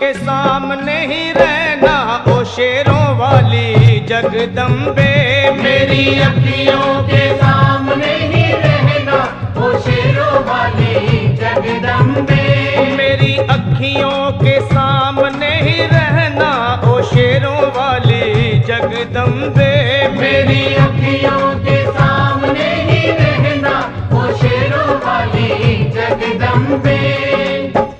के सामने ही रहना ओ शेरों वाली जगदम्बे। मेरी अखियों के सामने ही रहना ओ शेरों वाली जगदम्बे। मेरी अखियों के सामने ही रहना ओ शेरों वाली जगदम्बे। मेरी अखियों के सामने ही रहना ओ शेरों वाली जगदम्बे।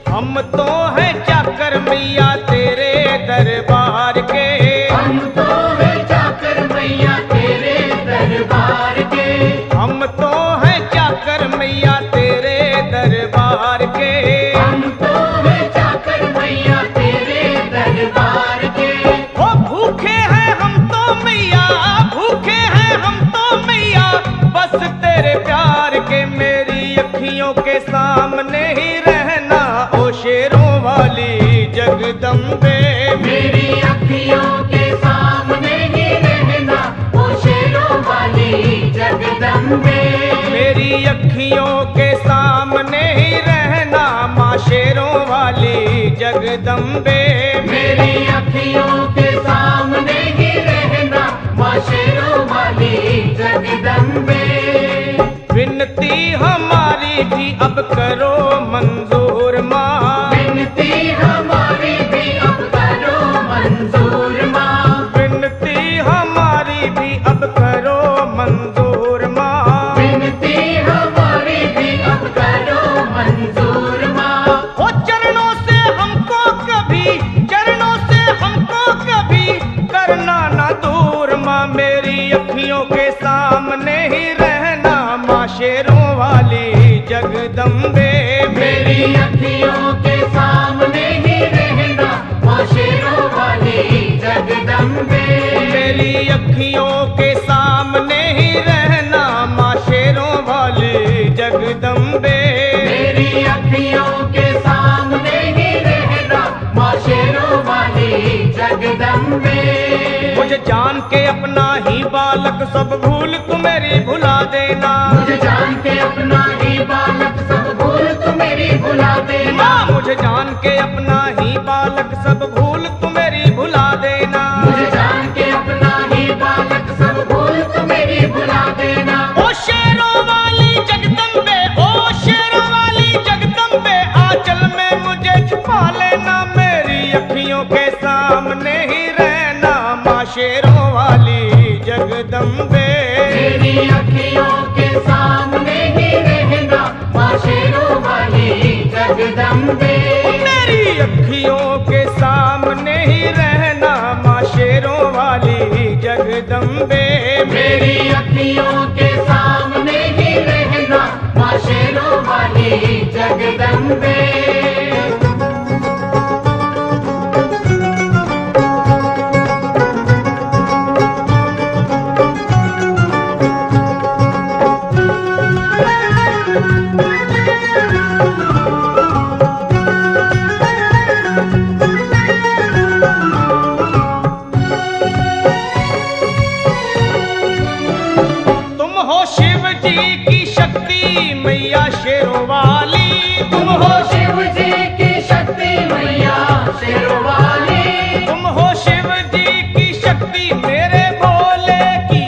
हम तो हैं चाकर मैया तेरे दरबार के। हम तो हैं चाकर मैया तेरे दरबार के। हम तो हैं चाकर मैया तेरे दरबार के। हम तो हैं चाकर मैया तेरे दरबार के। ओ भूखे हैं हम तो मैया, भूखे हैं हम तो मैया बस तेरे प्यार के। मेरी अखियों के सामने ही रहना ओ शेरों वाली जगदम्बे। मेरी अखियों के सामने ही रहना ओ शेरों वाली जगदम्बे। मेरी अखियों के सामने ही रहना माँ शेरों वाली जगदम्बे। मेरी अखियों के सामने ही रहना माँ शेरों वाली जगदम्बे। विनती हमारी भी अब करो मंजूर माँ। विनती हमारी भी अब करो मंजूर माँ। विनती हमारी भी अब करो मंजूर माँ। विनती हमारी भी अब करो मंजूर माँ। ओ चरणों से हमको कभी, चरणों से हमको कभी करना ना दूर माँ। मेरी अखियों के सामने ही रहना माँ शेरों वाली जगदम्बे। मेरी अखियों के सामने ही रहना माँ शेरों वाली जगदम्बे। मेरी अखियों के सामने ही रहना माँ शेरों वाली जगदम्बे। मेरी अखियों के सामने ही रहना माँ शेरों वाली जगदम्बे। मुझे जान के अपना ही बालक सब भूल तू मेरी भुला देना। मुझे जान के अपना ही बालक सब भूल तू मेरी भुला देना। माँ मुझे जान के अपना ही बालक सब भूल तू मेरी भुला देना। मुझे जान के अपना ही बालक सब भूल तू मेरी भुला देना। ओ शेरों वाली जगदम्बे, ओ शेरों वाली जगदम्बे आंचल में मुझे छुपा लेना। मेरी अखियों के सामने ही रहना माँ शेरों वाली जगदम्बे। मेरी अखियों के सामने ही रहना माँ शेरों वाली जगदम्बे। मेरी अखियों के सामने ही रहना माँ शेरों वाली जगदम्बे। मेरी अखियों के सामने ही रहना माँ शेरों वाली जगदम्बे। तुम हो शिव जी की शक्ति मैया शेरों वाली। तुम हो शिव जी की शक्ति मैया शेरों वाली। तुम हो शिव जी की शक्ति मेरे भोले की,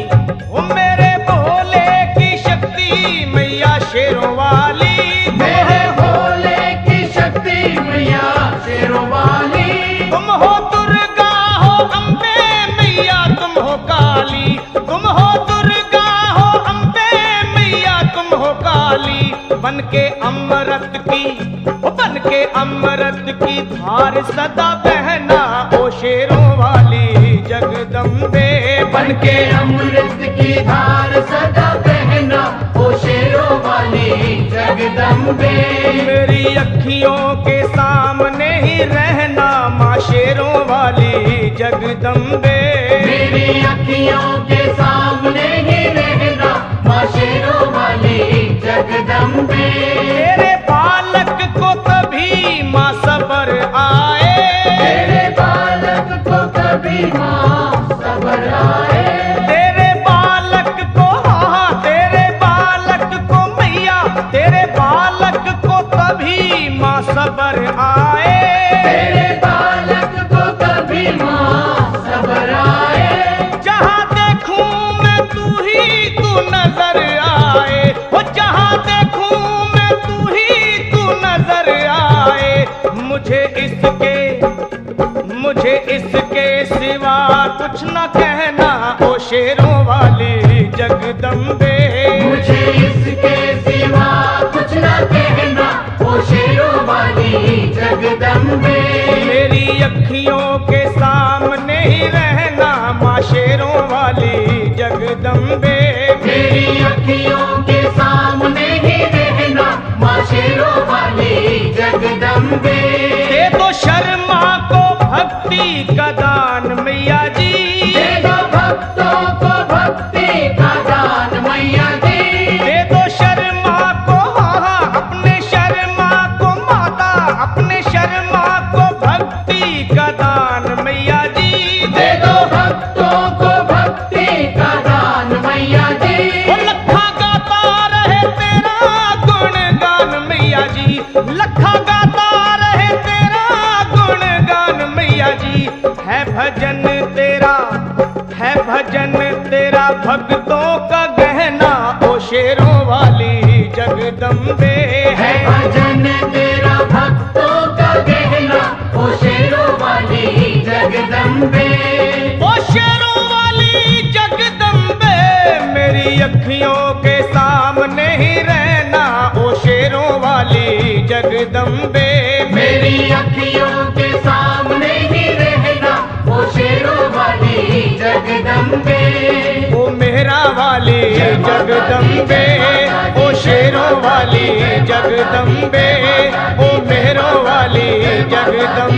ओ मेरे भोले की शक्ति मैया शेरों वाली। मेरे भोले की शक्ति मैया शेरों वाली। तुम हो दुर्गा हो अम्बे मैया तुम हो काली। तुम हो दुर्गा हो अम्बे मैया तुम हो काली। बन के अमृत की, ओ बन के अमृत की धार सदा बहना ओ शेरों वाली जगदम्बे। बन के अमृत की धार सदा बहना ओ शेरों वाली जगदम्बे। मेरी अखियों के सामने ही रहना माँ शेरों वाली जगदम्बे। मेरी अखियों के सामने ही रहना माँ शेरों वाली जगदम्बे। तेरे बालक को कभी माँ सबर आए। तेरे बालक को कभी माँ सबर आए। तेरे बालक को, हाँ तेरे बालक को मैया, तेरे बालक को कभी माँ सबर आए। तेरे बालक जगदम्बे। मेरी अखियों के सामने ही रहना माँ शेरों वाली जगदम्बे। मेरी अखियों के सामने ही रहना माँ शेरों वाली जगदम्बे। दे दो शर्मा को भक्ति का दान मैया जी। दे दो भक्तों को भक्ति का दान मैया जी। दे दो शर्मा को हाँ अपने शर्मा को माता अपने शर्मा को भक्ति का दान मैया जी। दे दो भक्तों को भक्ति का दान मैया जी। वो लखा गाता रहे तेरा गुणगान मैया जी। लखा गाता रहे तेरा गुणगान मैया जी। है भजन तेरा भक्तों का गहना ओ शेरों वाली जगदम्बे। है भजन तेरा भक्तों का गहना ओ शेरों वाली जगदम्बे। ओ शेरों वाली जगदम्बे मेरी अखियों के सामने ही रहना ओ शेरों वाली जगदम्बे। मेरी अखियों के सामने ही रहना ओ शेरों वाली जगदम्बे। ओ मेहरा वाली जगदम्बे ओ शेरों वाली जगदम्बे ओ मेहरों वाली जगदम्बे।